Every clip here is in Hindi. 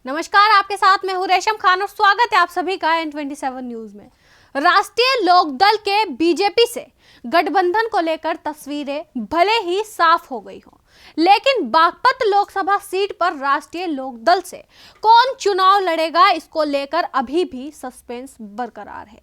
नमस्कार, आपके साथ मैं हूं रेशम खान और स्वागत है आप सभी का N27 न्यूज में। राष्ट्रीय लोकदल के बीजेपी से गठबंधन को लेकर तस्वीरें भले ही साफ हो गई हों, लेकिन बागपत लोकसभा सीट पर राष्ट्रीय लोकदल से कौन चुनाव लड़ेगा, इसको लेकर अभी भी सस्पेंस बरकरार है।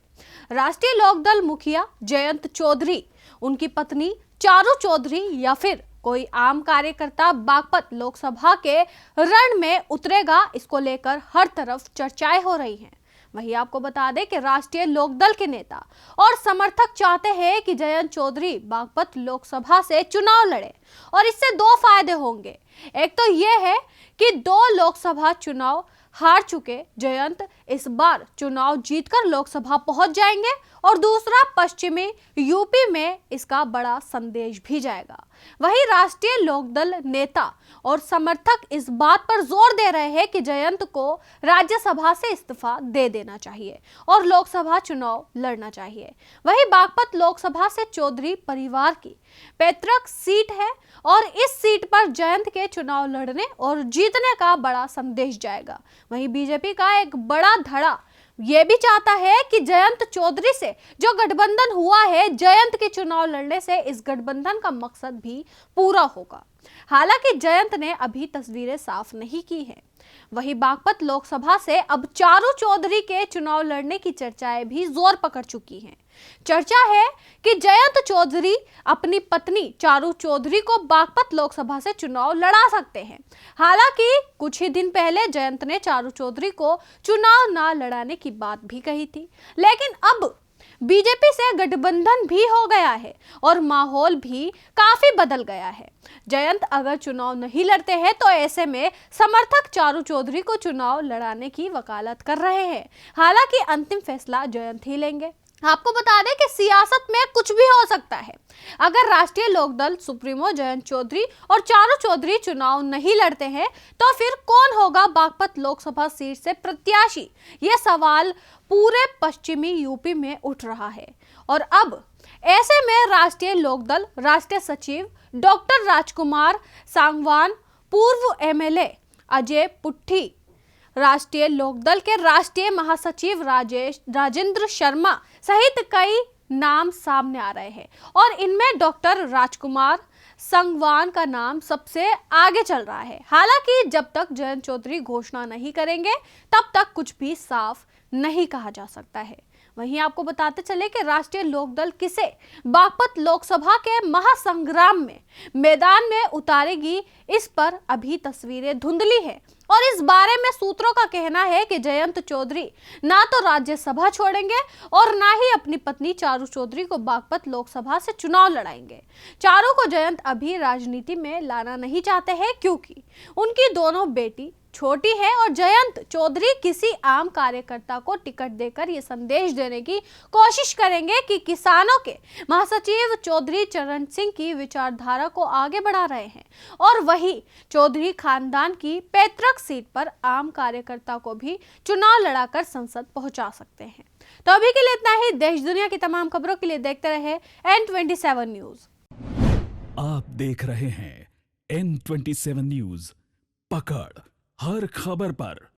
राष्ट्रीय लोकदल मुखिया जयंत चौधरी, उनकी पत्नी चारू चौधरी या फिर कोई आम कार्यकर्ता बागपत लोकसभा के रण में उतरेगा, इसको लेकर हर तरफ चर्चाएं हो रही हैं। वहीं आपको बता दें कि राष्ट्रीय लोकदल के नेता और समर्थक चाहते हैं कि जयंत चौधरी बागपत लोकसभा से चुनाव लड़े और इससे दो फायदे होंगे। एक तो यह है कि 2 लोकसभा चुनाव हार चुके जयंत इस बार चुनाव जीतकर लोकसभा पहुंच जाएंगे और दूसरा, पश्चिमी यूपी में इसका बड़ा संदेश भी जाएगा। वहीं राष्ट्रीय लोकदल नेता और समर्थक इस बात पर जोर दे रहे हैं कि जयंत को राज्यसभा से इस्तीफा दे देना चाहिए और लोकसभा चुनाव लड़ना चाहिए। वहीं बागपत लोकसभा से चौधरी परिवार की पैतृक सीट है और इस सीट पर जयंत के चुनाव लड़ने और जीतने का बड़ा संदेश जाएगा। वहीं बीजेपी का एक बड़ा धड़ा ये भी चाहता है कि जयंत चौधरी से जो गठबंधन हुआ है, जयंत के चुनाव लड़ने से इस गठबंधन का मकसद भी पूरा होगा। हालांकि जयंत ने अभी तस्वीरें साफ नहीं की हैं। वहीं बागपत लोकसभा से अब चारू चौधरी के चुनाव लड़ने की चर्चाएं भी जोर पकड़ चुकी हैं। चर्चा है कि जयंत चौधरी अपनी पत्नी चारू चौधरी को बागपत लोकसभा से चुनाव लड़ा सकते हैं। हालांकि कुछ ही दिन पहले जयंत ने चारू चौधरी को चुनाव ना लड़ाने की बात भी कही थी, लेकिन अब बीजेपी से गठबंधन भी हो गया है और माहौल भी काफी बदल गया है। जयंत अगर चुनाव नहीं लड़ते हैं तो ऐसे में समर्थक चारू चौधरी को चुनाव लड़ाने की वकालत कर रहे हैं। हालांकि अंतिम फैसला जयंत ही लेंगे। आपको बता दें कि सियासत में कुछ भी हो सकता है। अगर राष्ट्रीय लोकदल सुप्रीमो जयंत चौधरी और चारू चौधरी चुनाव नहीं लड़ते हैं तो फिर कौन होगा बागपत लोकसभा सीट से प्रत्याशी, ये सवाल पूरे पश्चिमी यूपी में उठ रहा है। और अब ऐसे में राष्ट्रीय लोकदल राष्ट्रीय सचिव डॉक्टर राजकुमार सांगवान, पूर्व एमएलए अजय पुट्ठी, राष्ट्रीय लोकदल के राष्ट्रीय महासचिव राजेंद्र शर्मा सहित कई नाम सामने आ रहे हैं और इनमें डॉक्टर राजकुमार सांगवान का नाम सबसे आगे चल रहा है। हालांकि जब तक जयंत चौधरी घोषणा नहीं करेंगे तब तक कुछ भी साफ नहीं कहा जा सकता है। वहीं आपको बताते चले कि राष्ट्रीय लोकदल किसे बागपत लोकसभा के महासंग्राम में मैदान में उतारेगी, इस पर अभी तस्वीरें धुंधली है और इस बारे में सूत्रों का कहना है कि जयंत चौधरी ना तो राज्यसभा छोड़ेंगे और ना ही अपनी पत्नी चारू चौधरी को बागपत लोकसभा से चुनाव लड़ाएंगे। चारू को जयंत अभी राजनीति में लाना नहीं चाहते हैं क्योंकि उनकी दोनों बेटी छोटी है और जयंत चौधरी किसी आम कार्यकर्ता को टिकट देकर ये संदेश देने की कोशिश करेंगे कि किसानों के महासचिव चौधरी चरण सिंह की विचारधारा को आगे बढ़ा रहे हैं और वही चौधरी खानदान की पैतृक सीट पर आम कार्यकर्ता को भी चुनाव लड़ाकर संसद पहुंचा सकते हैं। तो अभी के लिए इतना ही। देश दुनिया की तमाम खबरों के लिए देखते रहे N27 न्यूज। आप देख रहे हैं N27 न्यूज, पकड़ हर खबर पर।